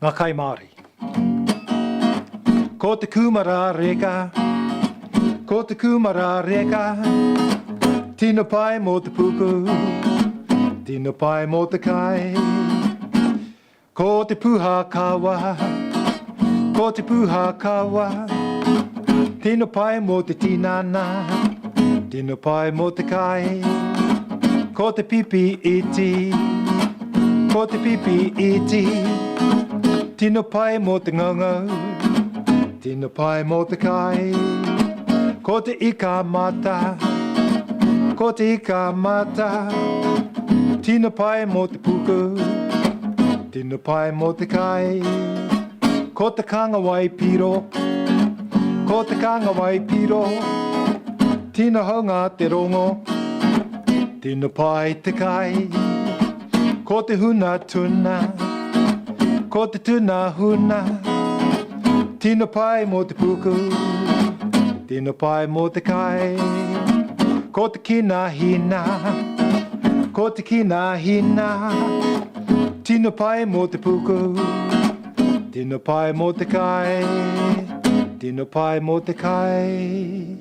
ngā kai Māori. Ko te kumara reka, ko te kumara reka, tino pai mō te puku, tino pai mō te kai. Ko te puha kawa, ko te puha kawa, tino pai mō te tinana, tino pai mō te kai. Ko te pipi iti, ko te pipi iti, tino pai mō te ngangau, tino pai mō te kai. Ko te ika mata, ko te ika mata, tino pai mō te puku, tino pai mō te kai. Ko te kanga wai piro, ko te kanga wai piro, tino haunga te rongo, tino pai te kai. Ko te huna tuna, ko te tuna huna, tino pai mō te puku, tino pai mō te kai. Ko te kina hina, ko te kina hina, tino pai mō te puku, tino pai mō te kai, tino pai mō te kai.